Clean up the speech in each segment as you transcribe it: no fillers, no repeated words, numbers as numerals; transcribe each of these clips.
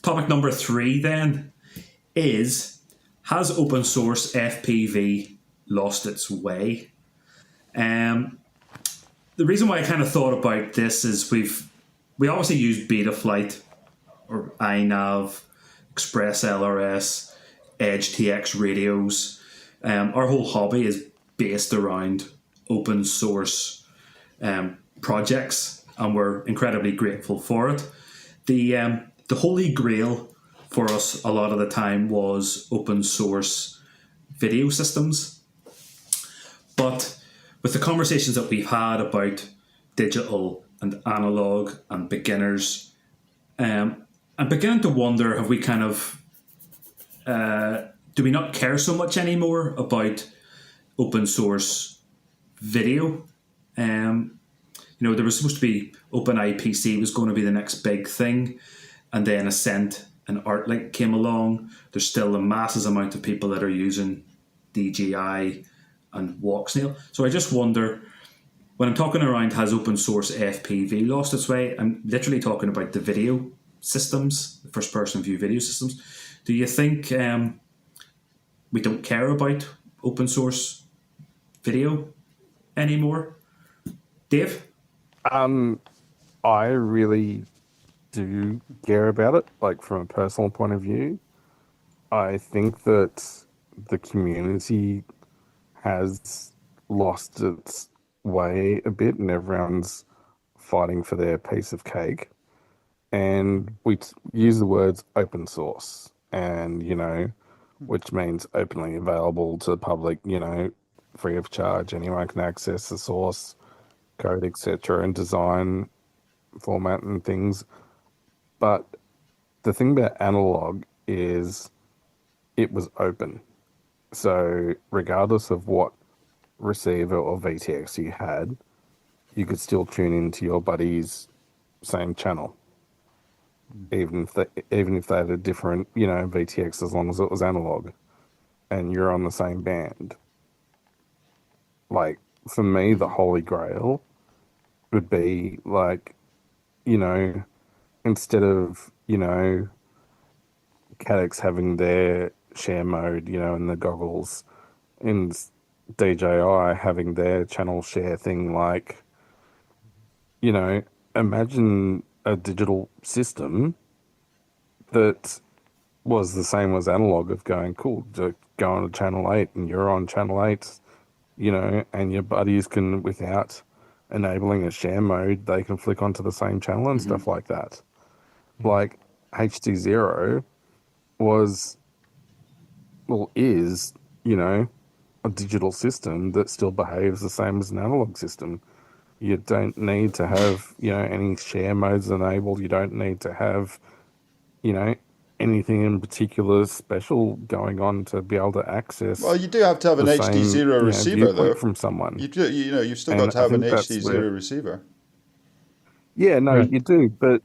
Topic number 3 then is, has open source FPV lost its way? The reason why I kind of thought about this is we obviously use Betaflight or iNav, Express LRS, Edge TX radios. Our whole hobby is based around open source projects, and we're incredibly grateful for it. The holy grail for us a lot of the time was open source video systems. But with the conversations that we've had about digital and analog and beginners, I'm beginning to wonder, have we kind of, do we not care so much anymore about open source video? There was supposed to be OpenIPC was going to be the next big thing, and then Ascent and ArtLink came along. There's still a massive amount of people that are using DJI and Walksnail. So I just wonder, when I'm talking around has open source FPV lost its way, I'm literally talking about the video systems, the first person view video systems. Do you think we don't care about open source video anymore? Dave? I really do care about it, like from a personal point of view. I think that the community has lost its way a bit and everyone's fighting for their piece of cake. And we use the words open source and, which means openly available to the public, free of charge. Anyone can access the source code, etc., and design format and things. But the thing about analog is it was open. So regardless of what receiver or VTX you had, you could still tune into your buddy's same channel, even if they had a different, VTX, as long as it was analog, and you're on the same band. Like, for me, the holy grail would be like, instead of, Caddx having their share mode, in the goggles, and DJI having their channel share thing, like, imagine a digital system that was the same as analog, of going, cool, to go on to channel 8 and you're on channel 8, and your buddies can, without enabling a share mode, they can flick onto the same channel and stuff like that. Like HD0 is, a digital system that still behaves the same as an analog system. You don't need to have, any share modes enabled. You don't need to have, anything in particular special going on to be able to access. Well, you do have to have an HD0 receiver, though. From someone. You do, you've still got to have an HD0 receiver. Yeah, no, right. You do, but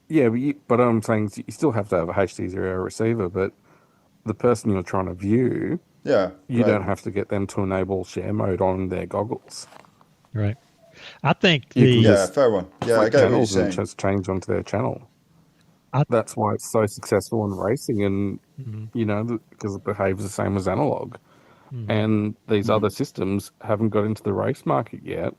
yeah, but I'm saying you still have to have a HD0 receiver, but the person you're trying to view, you don't have to get them to enable share mode on their goggles. Right. I think fair one. Yeah, I get what you're saying. And just change onto their channel. That's why it's so successful in racing, and because it behaves the same as analog. And these other systems haven't got into the race market yet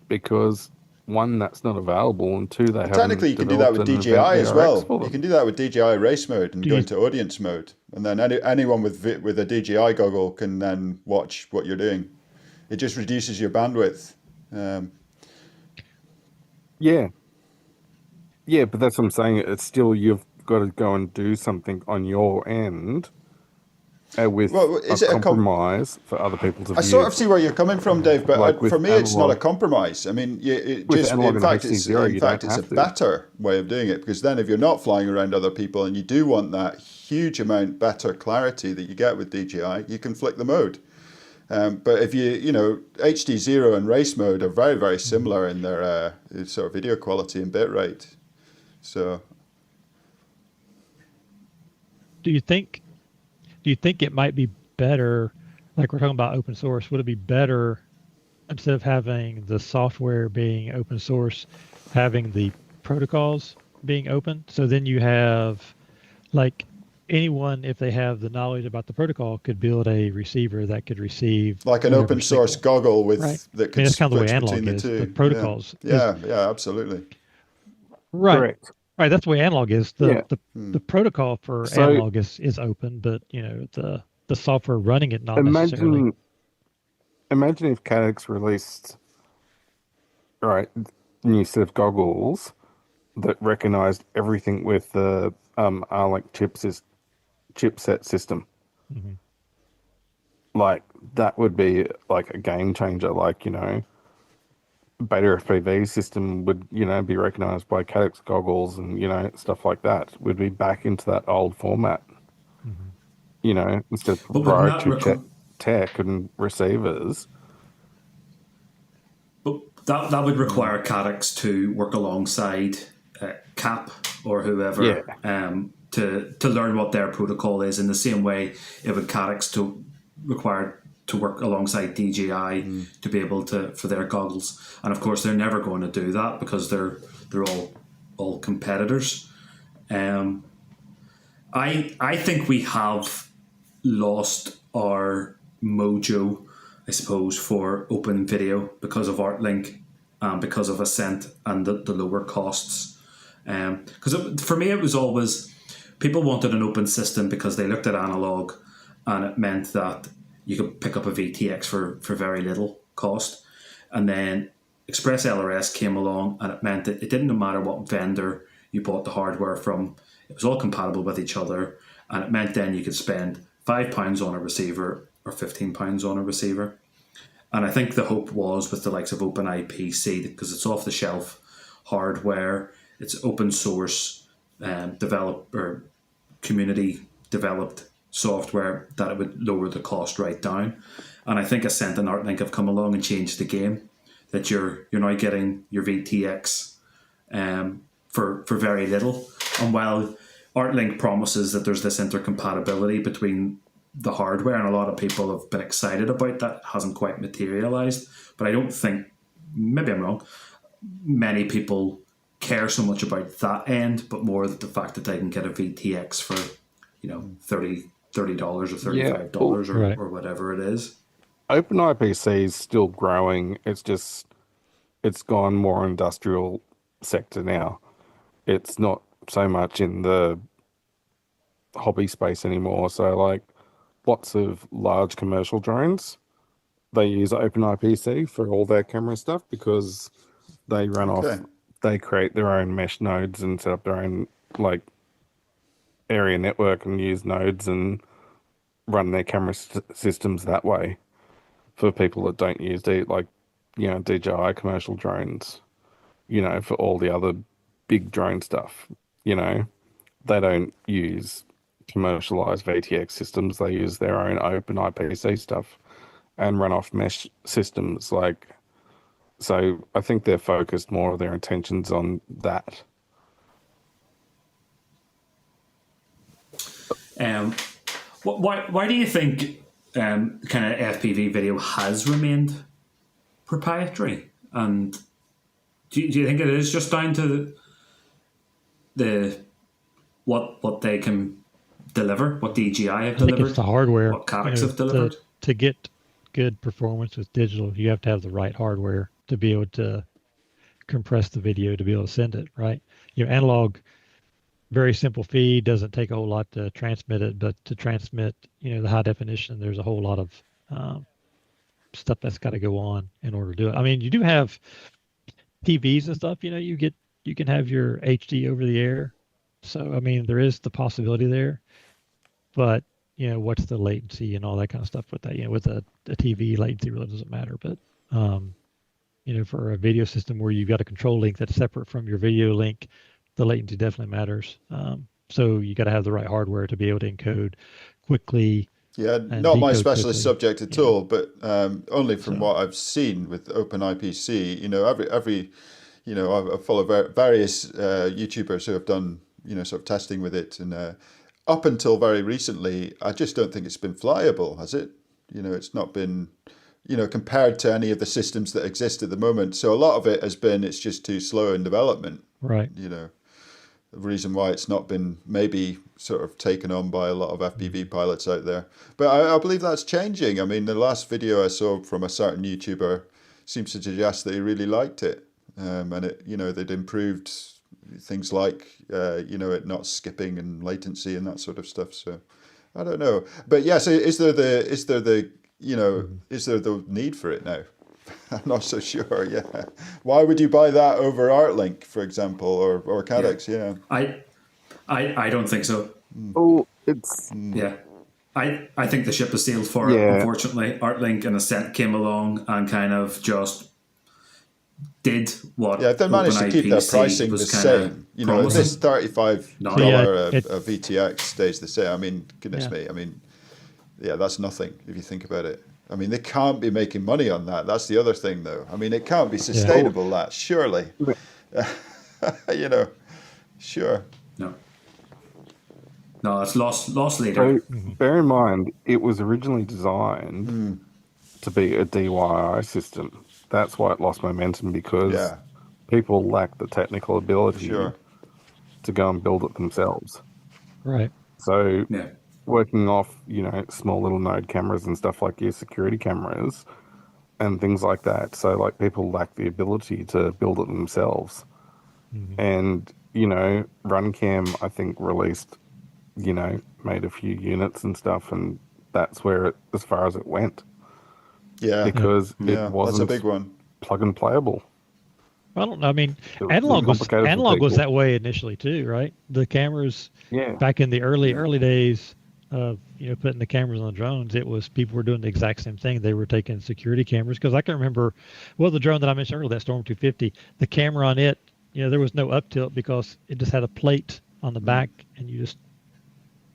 because, one, that's not available, and two, they haven't. Technically, you can do that with DJI as well. You can do that with DJI race mode and go into audience mode, and then anyone with a DJI goggle can then watch what you're doing. It just reduces your bandwidth. Yeah, but that's what I'm saying. It's still, you've got to go and do something on your end with a compromise for other people to view. I sort of see where you're coming from, Dave, but for me, it's not a compromise. I mean, in fact, it's a better way of doing it, because then if you're not flying around other people and you do want that huge amount better clarity that you get with DJI, you can flick the mode. But if HD0 and race mode are very, very similar in their sort of video quality and bit rate. So, do you think it might be better, like we're talking about open source, would it be better, instead of having the software being open source, having the protocols being open. So then you have like anyone, if they have the knowledge about the protocol, could build a receiver that could receive like an open source signal. goggle with Right. that I could mean, that's kind of the way switch between analog the is. The two. Yeah, protocols is yeah, absolutely. right. Correct. Right. That's the way analog is. Yeah. The protocol for So analog is open, but the software running it not necessarily. imagine if Caddx released right new set of goggles that recognized everything with the ARLink chipset system. Mm-hmm. Like that would be like a game changer. Like beta FPV system would be recognized by Caddx goggles and stuff like that. We'd be back into that old format. Mm-hmm. Instead of But wouldn't that proprietary tech and receivers. But that would require Caddx to work alongside CAP or whoever to learn what their protocol is. In the same way, it would Caddx to require to work alongside DJI to be able to for their goggles. And of course, they're never going to do that because they're all competitors. I think we have lost our mojo, I suppose, for open video because of ArtLink and because of Ascent and the lower costs. Because for me, it was always people wanted an open system because they looked at analog and it meant that you could pick up a VTX for very little cost. And then Express LRS came along and it meant that it didn't matter what vendor you bought the hardware from, it was all compatible with each other. And it meant then you could spend £5 on a receiver or £15 on a receiver. And I think the hope was with the likes of OpenIPC, because it's off the shelf hardware, it's open source, developer community developed software, that it would lower the cost right down. And I think Ascent and ArtLink have come along and changed the game. That you're now getting your VTX for very little. And while ArtLink promises that there's this intercompatibility between the hardware, and a lot of people have been excited about that, hasn't quite materialized. But I don't think, maybe I'm wrong, many people care so much about that end, but more the fact that they can get a VTX for $30 or $35 or whatever it is. OpenIPC is still growing. It's gone more industrial sector now. It's not so much in the hobby space anymore. So like lots of large commercial drones, they use OpenIPC for all their camera stuff because they run off, they create their own mesh nodes and set up their own like area network and use nodes and run their camera systems that way for people that don't use DJI commercial drones, for all the other big drone stuff, they don't use commercialized VTX systems. They use their own open IPC stuff and run off mesh systems. So I think they're focused more of their intentions on that. Why do you think kind of FPV video has remained proprietary? And do you think it is just down to the what they can deliver, what DJI have delivered? I think it's the hardware. What Caddx have delivered? To get good performance with digital, you have to have the right hardware to be able to compress the video to be able to send it, right? Analog, very simple feed, doesn't take a whole lot to transmit it, but to transmit, the high definition, there's a whole lot of stuff that's got to go on in order to do it. I mean, you do have TVs and stuff, you can have your HD over the air. So, I mean, there is the possibility there, but what's the latency and all that kind of stuff with that? With a TV, latency really doesn't matter. But, for a video system where you've got a control link that's separate from your video link, the latency definitely matters. So you got to have the right hardware to be able to encode quickly. Yeah, not my specialist subject at all, but only from what I've seen with OpenIPC. I follow various YouTubers who have done sort of testing with it, and up until very recently, I just don't think it's been flyable, has it? It's not been, compared to any of the systems that exist at the moment. So a lot of it has been, it's just too slow in development. Right. reason why it's not been maybe sort of taken on by a lot of FPV pilots out there. But I believe that's changing. I mean, the last video I saw from a certain YouTuber seems to suggest that he really liked it, and it, you know, they'd improved things like you know, it not skipping and latency and that sort of stuff. So I don't know, but yes, is there the you know, is there the need for it now? I'm not so sure. Yeah, why would you buy that over ArtLink, for example, or Cadex? Yeah. I don't think so. Oh, it's Yeah. I think the ship has sailed for it. Unfortunately, ArtLink in a set came along and kind of just did what. Yeah, if they managed to keep their pricing the same, you know, if this $35 a VTX stays the same, I mean, goodness me, I mean, yeah, that's nothing if you think about it. I mean, they can't be making money on that. That's the other thing, though. I mean, it can't be sustainable, that, surely. You know, sure. No, it's lost leader. So, bear in mind, it was originally designed to be a DIY system. That's why it lost momentum, because people lack the technical ability to go and build it themselves. Right. So working off, you know, small little node cameras and stuff like your security cameras and things like that. So like people lack the ability to build it themselves. And, you know, RunCam, I think, released, you know, made a few units and stuff, and that's where it, as far as it went. Yeah. Because it wasn't that's a big one. Plug and playable. I don't know. I mean, analog was that way initially too, right? The cameras back in the early days of, you know, putting the cameras on the drones, it was people were doing the exact same thing. They were taking security cameras, because I can remember, well, the drone that I mentioned earlier, that Storm 250, the camera on it, you know, there was no up tilt because it just had a plate on the back, and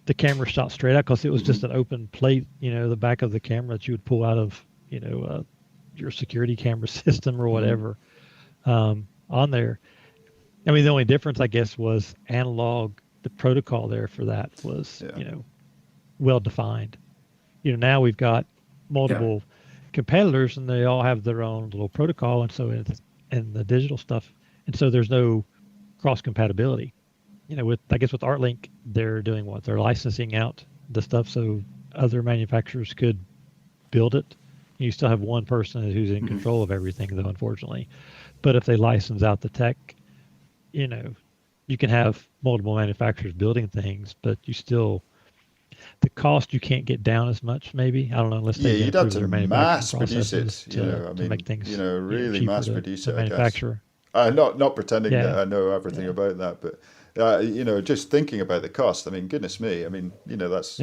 the camera shot straight out because it was just an open plate, you know, the back of the camera that you would pull out of, you know, your security camera system or whatever on there. I mean, the only difference, I guess, was analog. The protocol there for that was, you know, well defined. You know, now we've got multiple competitors, and they all have their own little protocol, and so and the digital stuff, and so there's no cross compatibility. You know, with ArtLink, they're doing what? They're licensing out the stuff so other manufacturers could build it. You still have one person who's in control of everything, though, unfortunately. But if they license out the tech, you know, you can have multiple manufacturers building things, but you still, the cost you can't get down as much, maybe. I don't know, unless they you'd have to mass produce it, you know, I mean, make things, you know, really mass produce it, manufacturer. I guess. Not pretending that I know everything about that, but you know, just thinking about the cost. I mean, goodness me. I mean, you know, that's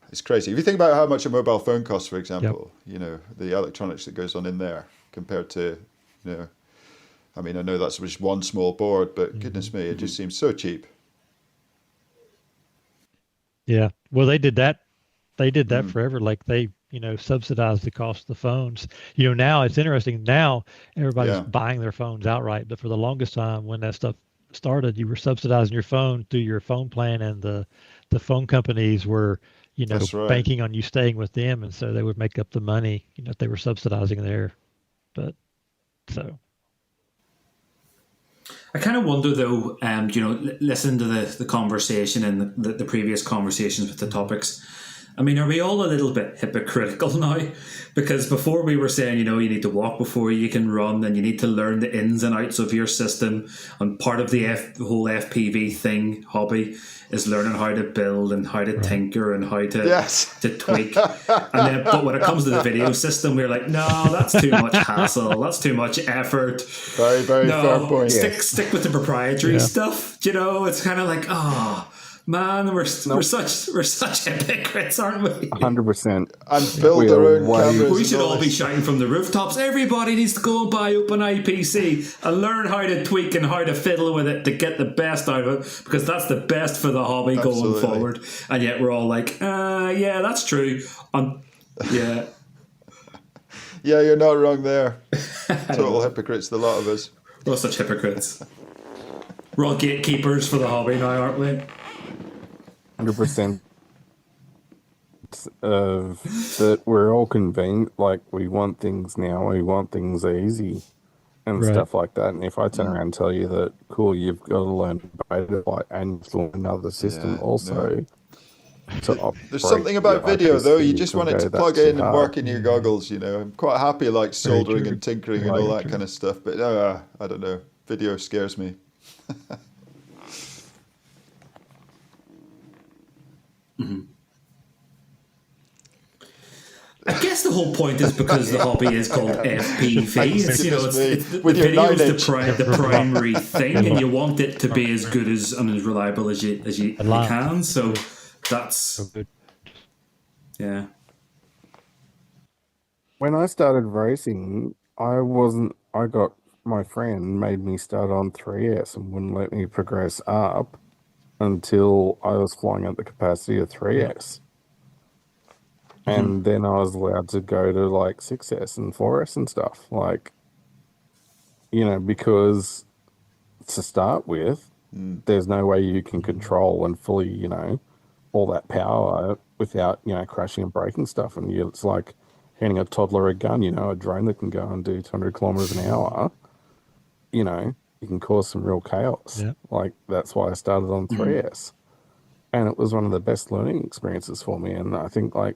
it's crazy. If you think about how much a mobile phone costs, for example, you know, the electronics that goes on in there compared to, you know, I mean, I know that's just one small board, but goodness me, it just seems so cheap. Yeah. Well, they did that. They did that forever. Like they, you know, subsidized the cost of the phones. You know, now it's interesting. Now everybody's buying their phones outright, but for the longest time when that stuff started, you were subsidizing your phone through your phone plan, and the phone companies were, you know, banking on you staying with them, and so they would make up the money, you know, if they were subsidizing there. But so I kind of wonder, though, you know, listening to the conversation and the previous conversations with the topics, I mean, are we all a little bit hypocritical now? Because before we were saying, you know, you need to walk before you can run, and you need to learn the ins and outs of your system. And part of the whole FPV hobby is learning how to build and how to tinker and how to tweak. And then, but when it comes to the video system, we're like, no, that's too much hassle. That's too much effort. Very, very fair point. Stick with the proprietary stuff. You know, it's kind of like, man, we're such hypocrites, aren't we? 100%. And build their own cameras. We should all be shouting from the rooftops. Everybody needs to go and buy OpenIPC and learn how to tweak and how to fiddle with it to get the best out of it, because that's the best for the hobby going forward. And yet we're all like, yeah, that's true. Yeah. Yeah, you're not wrong there. Total hypocrites, the lot of us. We're all such hypocrites. We're all gatekeepers for the hobby now, aren't we? 100% of that we're all convenient. Like, we want things now, we want things easy, and stuff like that. And if I turn around and tell you that, cool, you've got to learn Betaflight and you've got to learn another system also. There's something about video though. You just want it to plug in and work in your goggles. You know, I'm quite happy like soldering and tinkering and all that kind of stuff. But I don't know. Video scares me. I guess the whole point is because the hobby is called FPV. It's the video is the primary thing, and you want it to be as good as and as reliable as you can. So that's yeah. When I started racing, I got my friend made me start on 3S and wouldn't let me progress up until I was flying at the capacity of 3S. And then I was allowed to go to like 6S and 4S and stuff. Like, you know, because to start with, there's no way you can control and fully, you know, all that power without, you know, crashing and breaking stuff. And it's like handing a toddler a gun, you know, a drone that can go and do 200 kilometers an hour. You know, you can cause some real chaos. Yeah. Like, that's why I started on 3S. And it was one of the best learning experiences for me. And I think, like,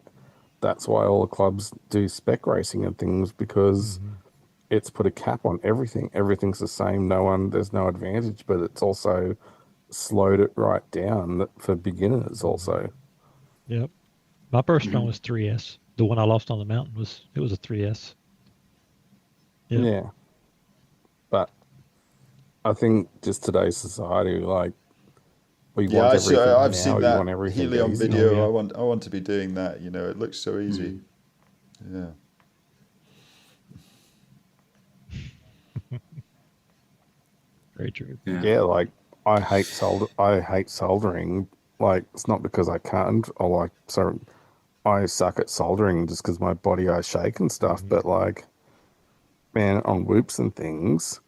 that's why all the clubs do spec racing and things, because it's put a cap on everything. Everything's the same. There's no advantage, but it's also slowed it right down for beginners also. Yep. My first drone was 3S. The one I lost on the mountain was a 3S. Yep. Yeah. But I think just today's society, like, we want everything I've now. seen that want everything Helium easy. video. I want to be doing that. You know, it looks so easy. Yeah. Very true. Yeah, like I hate soldering. Like, it's not because I can't, or like, so I suck at soldering just because my body I shake and stuff. But like, man, on whoops and things,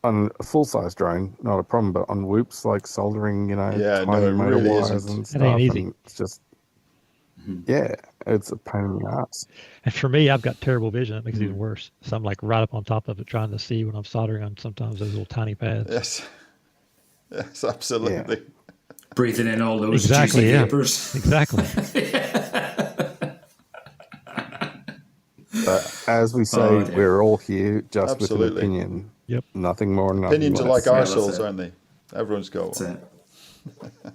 on a full-size drone, not a problem, but on whoops, like soldering, you know, tiny motor really wires isn't. and It stuff, ain't easy. and it's just, yeah, it's a pain in the ass. And for me, I've got terrible vision. That makes it even worse. So I'm like right up on top of it, trying to see when I'm soldering on sometimes those little tiny pads. Yes, absolutely. Yeah. Breathing in all those Exactly, juicy yeah. vapors. Exactly. But as we say, we're all here just with an opinion. Yep. Nothing more, nothing Opinions are less. like arseholes, aren't they? Everyone's got That's one. it.